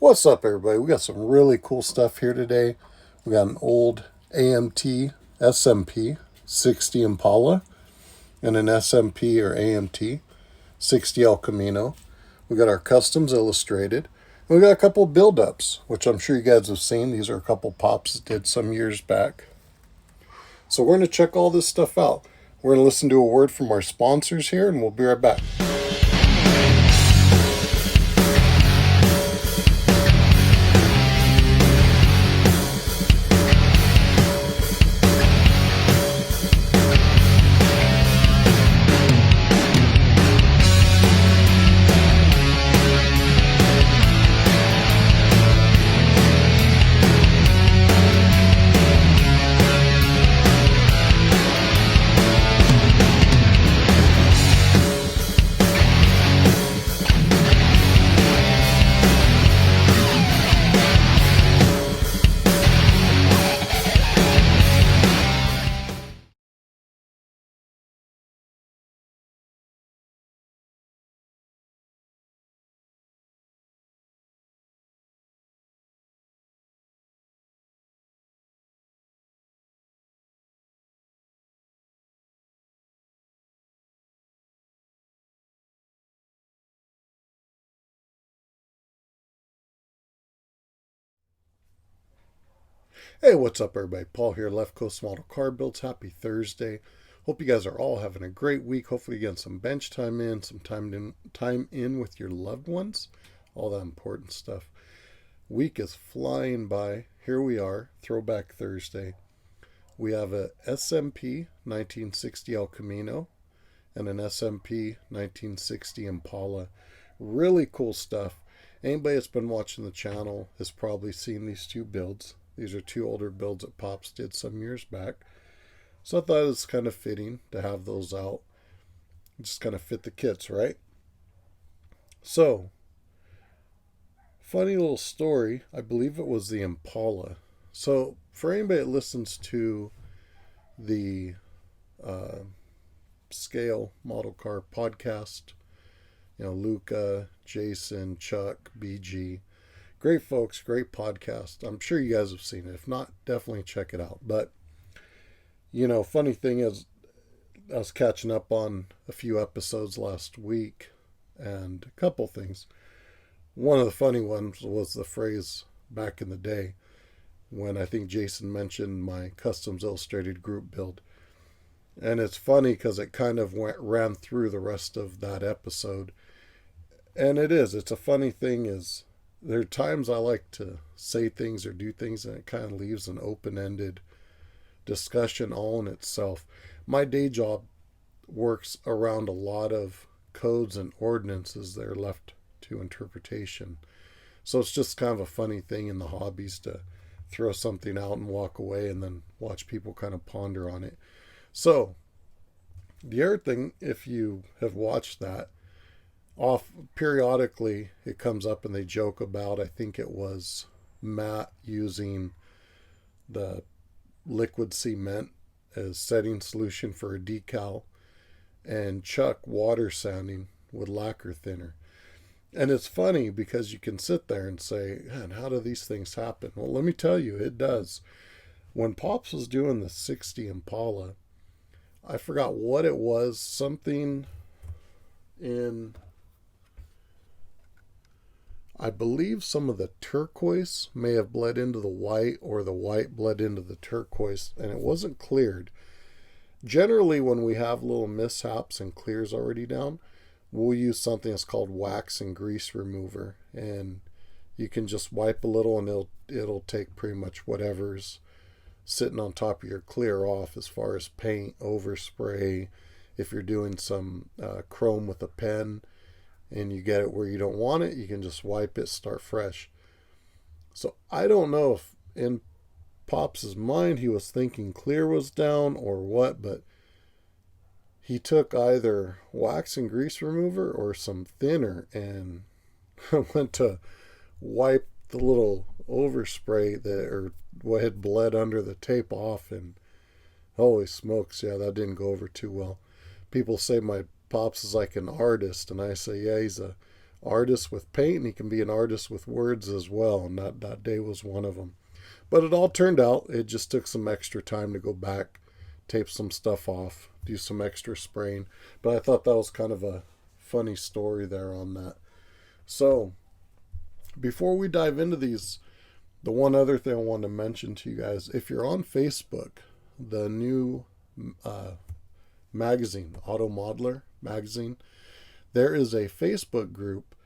What's up, everybody? We got some really cool stuff here today. We got an old AMT SMP 60 Impala and an SMP or AMT 60L Camino. We got our Customs Illustrated. And we got a couple of build-ups, which I'm sure you guys have seen. These are a couple pops that did some years back. So we're going to check all this stuff out. We're going to listen to a word from our sponsors here, and we'll be right back. Hey, what's up, everybody? Paul here, Left Coast Model Car Builds. Happy Thursday. Hope you guys are all having a great week. Hopefully, getting some bench time in, some time in with your loved ones. All that important stuff. Week is flying by. Here we are, Throwback Thursday. We have a SMP 1960 El Camino and an SMP 1960 Impala. Really cool stuff. Anybody that's been watching the channel has probably seen these two builds. These are two older builds that Pops did some years back. So I thought it was kind of fitting to have those out. Just kind of fit the kits, right? So, funny little story. I believe it was the Impala. So, for anybody that listens to the Scale Model Car podcast, Luca, Jason, Chuck, BG, great folks, great podcast. I'm sure you guys have seen it. If not, definitely check it out. But, funny thing is, I was catching up on a few episodes last week and a couple things. One of the funny ones was the phrase back in the day when I think Jason mentioned my Customs Illustrated group build. And it's funny because it kind of ran through the rest of that episode. And it's a funny thing is, there are times I like to say things or do things and it kind of leaves an open-ended discussion all in itself. My day job works around a lot of codes and ordinances that are left to interpretation. So it's just kind of a funny thing in the hobbies to throw something out and walk away and then watch people kind of ponder on it. So the other thing, if you have watched that, off periodically it comes up and they joke about, I think it was Matt using the liquid cement as setting solution for a decal and Chuck water sanding with lacquer thinner. And it's funny because you can sit there and say, man, how do these things happen? Well, let me tell you, it does. When Pops was doing the 60 Impala, I forgot what it was, something in, I believe some of the turquoise may have bled into the white or the white bled into the turquoise and it wasn't cleared. Generally, when we have little mishaps and clears already down, we'll use something that's called wax and grease remover. And you can just wipe a little and it'll take pretty much whatever's sitting on top of your clear off as far as paint, overspray. If you're doing some chrome with a pen, and you get it where you don't want it, you can just wipe it, start fresh. So I don't know if in Pops' mind he was thinking clear was down or what, but he took either wax and grease remover or some thinner and went to wipe the little overspray or what had bled under the tape off, and holy smokes, yeah, that didn't go over too well. People say my Pops is like an artist, and I say, yeah, he's a artist with paint, and he can be an artist with words as well, and that day was one of them. But it all turned out. It just took some extra time to go back, tape some stuff off, do some extra spraying. But I thought that was kind of a funny story there on that. So before we dive into these, the one other thing I want to mention to you guys, if you're on Facebook, the new magazine, Auto Modeler magazine, there is a Facebook group.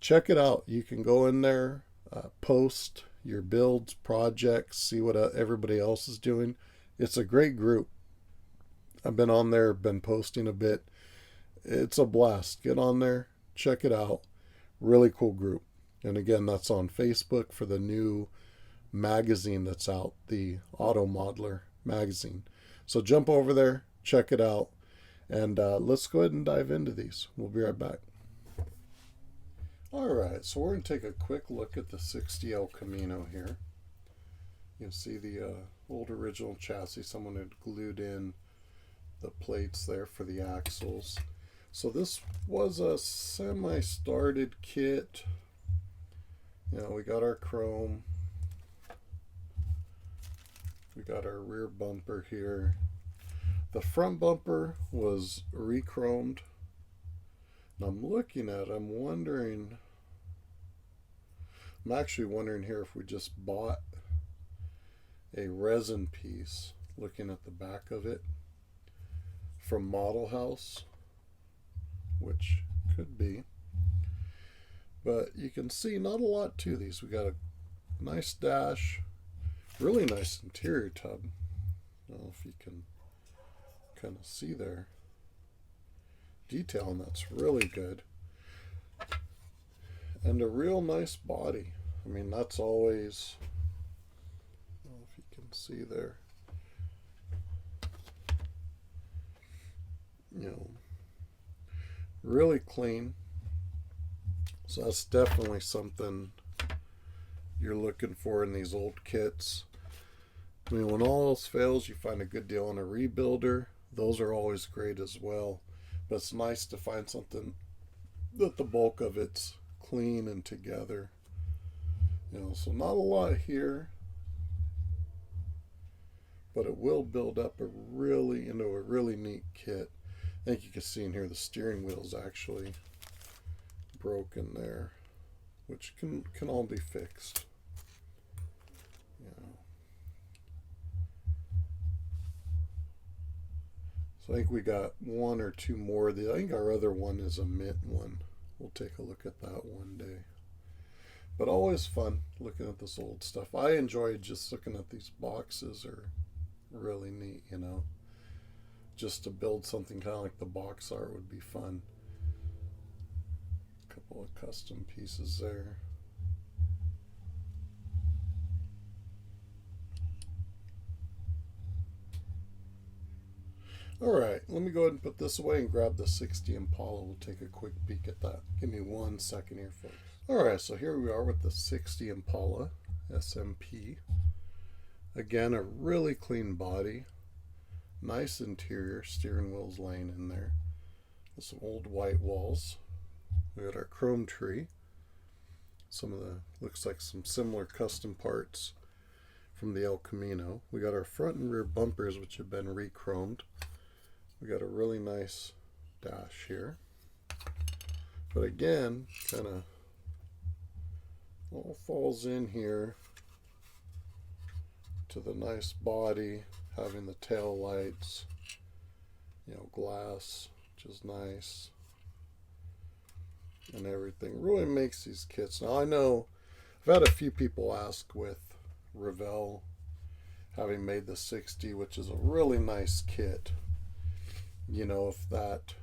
Check it out. You can go in there, post your builds, projects, see what everybody else is doing. It's a great group. I've been on there, been posting a bit. It's a blast. Get on there, check it out. Really cool group. And again, that's on Facebook for the new magazine that's out, the Auto Modeler magazine. So jump over there, check it out, and let's go ahead and dive into these. We'll be right back. All right, so we're going to take a quick look at the 60L Camino here. You'll see the old original chassis. Someone had glued in the plates there for the axles. So this was a semi-started kit. You know, we got our chrome. We got our rear bumper here. The front bumper was re-chromed. And I'm looking at it, I'm actually wondering here if we just bought a resin piece, looking at the back of it, from Model House, which could be. But you can see not a lot to these. We got a nice dash, really nice interior tub. I don't know if you can kind of see there. Detail, and that's really good. And a real nice body. I mean, that's always, I don't know if you can see there. You know, really clean. So that's definitely something you're looking for in these old kits. I mean, when all else fails, you find a good deal on a rebuilder. Those are always great as well. But it's nice to find something that the bulk of it's clean and together. You know, so not a lot here, but it will build up into a really neat kit. I think you can see in here the steering wheel's actually broken there, which can all be fixed. So I think we got one or two more. I think our other one is a mint one. We'll take a look at that one day. But always fun looking at this old stuff. I enjoy just looking at these boxes. Are really neat, you know. Just to build something kind of like the box art would be fun. A couple of custom pieces there. Alright, let me go ahead and put this away and grab the 60 Impala. We'll take a quick peek at that. Give me 1 second here, folks. Alright, so here we are with the 60 Impala SMP. Again, a really clean body. Nice interior. Steering wheel's laying in there. With some old white walls. We got our chrome tree. Some of the, looks like some similar custom parts from the El Camino. We got our front and rear bumpers, which have been re-chromed. We got a really nice dash here. But again, kind of all falls in here to the nice body, having the tail lights, you know, glass, which is nice, and everything. Really makes these kits. Now I know I've had a few people ask with Revell having made the 60, which is a really nice kit, you know, if that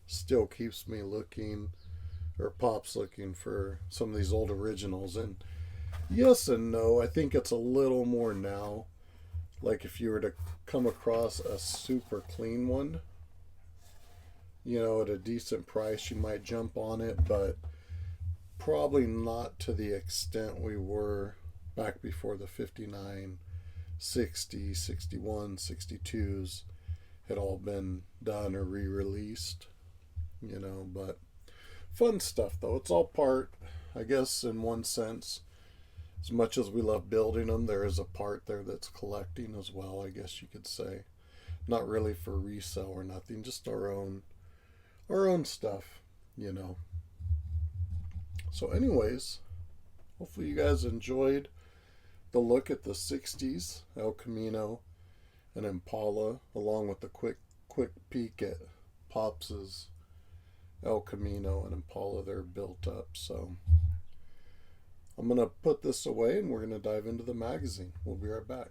still keeps me looking, or Pop's looking for some of these old originals. And yes and no. I think it's a little more now. Like if you were to come across a super clean one, you know, at a decent price, you might jump on it, but probably not to the extent we were back before the 59, 60, 61, 62s had all been done or re-released, you know. But Fun stuff though. It's all part, I guess, in one sense. As much as we love building them, there is a part there that's collecting as well, I guess you could say. Not really for resale or nothing, just our own stuff, you know. So anyways, hopefully you guys enjoyed the look at the 60s El Camino and Impala, along with the quick peek at Pops's El Camino and Impala. They're built up. So I'm going to put this away and we're going to dive into the magazine. We'll be right back.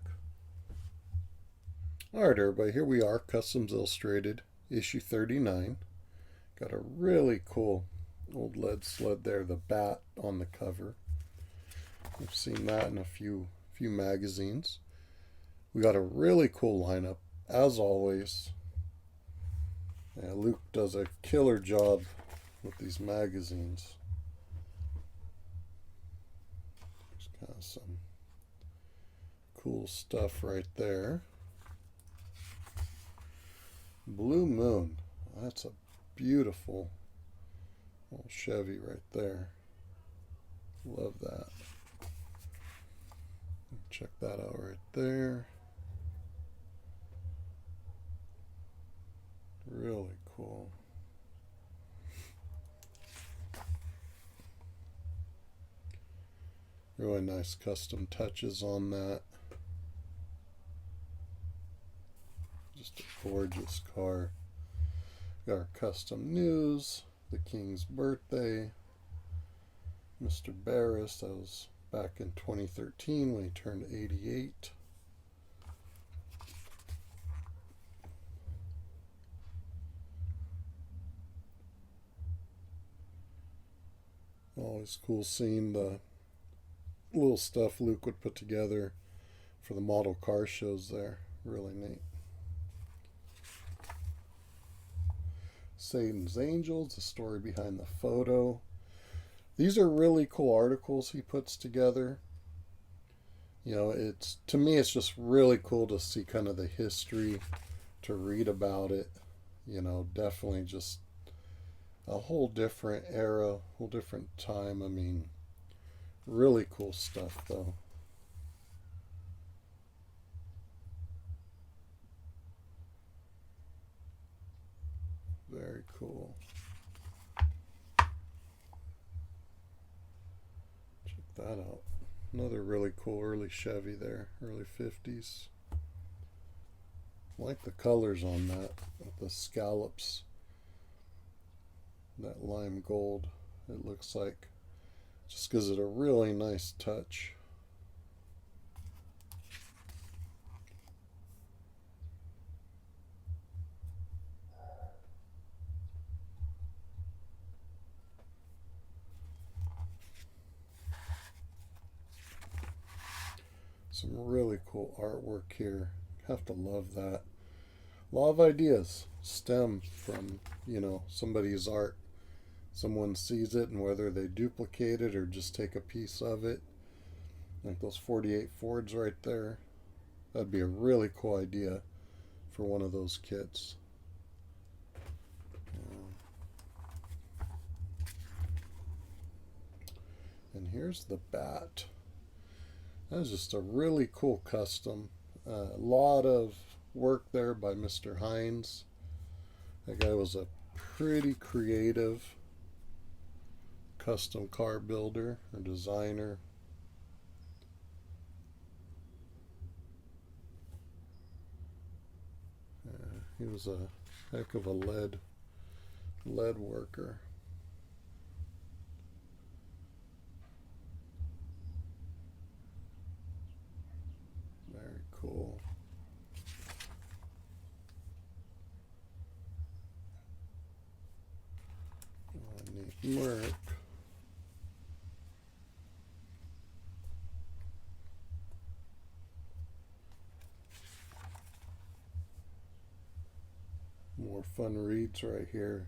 Alright everybody, here we are, Kustoms Illustrated, issue 39. Got a really cool old lead sled there, the bat on the cover. We've seen that in a few magazines. We got a really cool lineup, as always. Yeah, Luke does a killer job with these magazines. There's kind of some cool stuff right there. Blue Moon. That's a beautiful old Chevy right there. Love that. Check that out right there. Really cool. Really nice custom touches on that. Just a gorgeous car. Got our custom news, the King's birthday, Mr. Barris, that was back in 2013 when he turned 88. Always cool seeing the little stuff Luke would put together for the model car shows there. Really neat. Satan's Angels, the story behind the photo. These are really cool articles he puts together. You know, to me it's just really cool to see kind of the history, to read about it. You know, definitely just a whole different era, whole different time. I mean, really cool stuff though. Very cool. Check that out. Another really cool early Chevy there, early 50s. I like the colors on that, the scallops, that lime gold, it looks like. Just gives it a really nice touch. Some really cool artwork here. Have to love that. A lot of ideas stem from, you know, somebody's art. Someone sees it, and whether they duplicate it or just take a piece of it. Like those 48 Fords right there. That'd be a really cool idea for one of those kits. And here's the bat. That was just a really cool custom. A lot of work there by Mr. Hines. That guy was a pretty creative custom car builder or designer. He was a heck of a lead worker. Very cool. Neat work. More fun reads right here.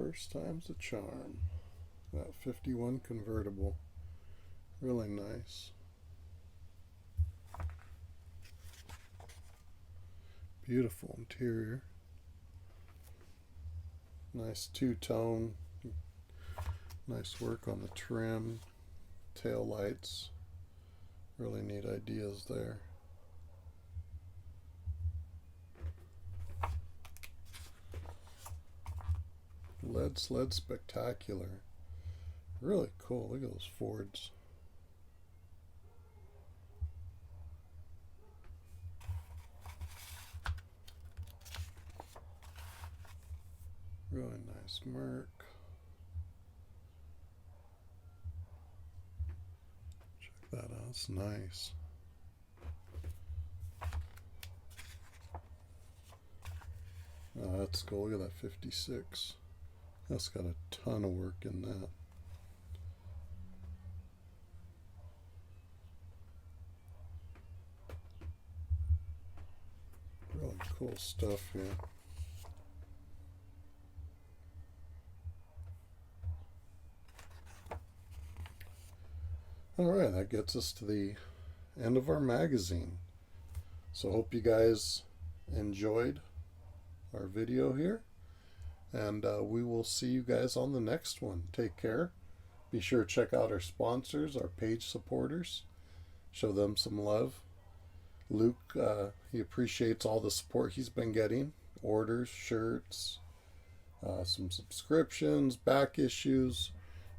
First time's a charm. That 51 convertible. Really nice. Beautiful interior. Nice two-tone. Nice work on the trim. Tail lights. Really neat ideas there. Lead sled spectacular. Really cool. Look at those Fords. Really nice Merc. Check that out. It's nice. Oh, that's cool. Look at that 56. That's got a ton of work in that. Really cool stuff here. Alright, that gets us to the end of our magazine. So hope you guys enjoyed our video here. And we will see you guys on the next one. Take care. Be sure to check out our sponsors, our page supporters. Show them some love. Luke, he appreciates all the support he's been getting. Orders, shirts, some subscriptions, back issues.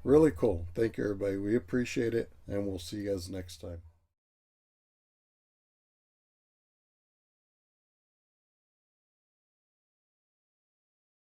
Really cool. Thank you, everybody. We appreciate it, and we'll see you guys next time.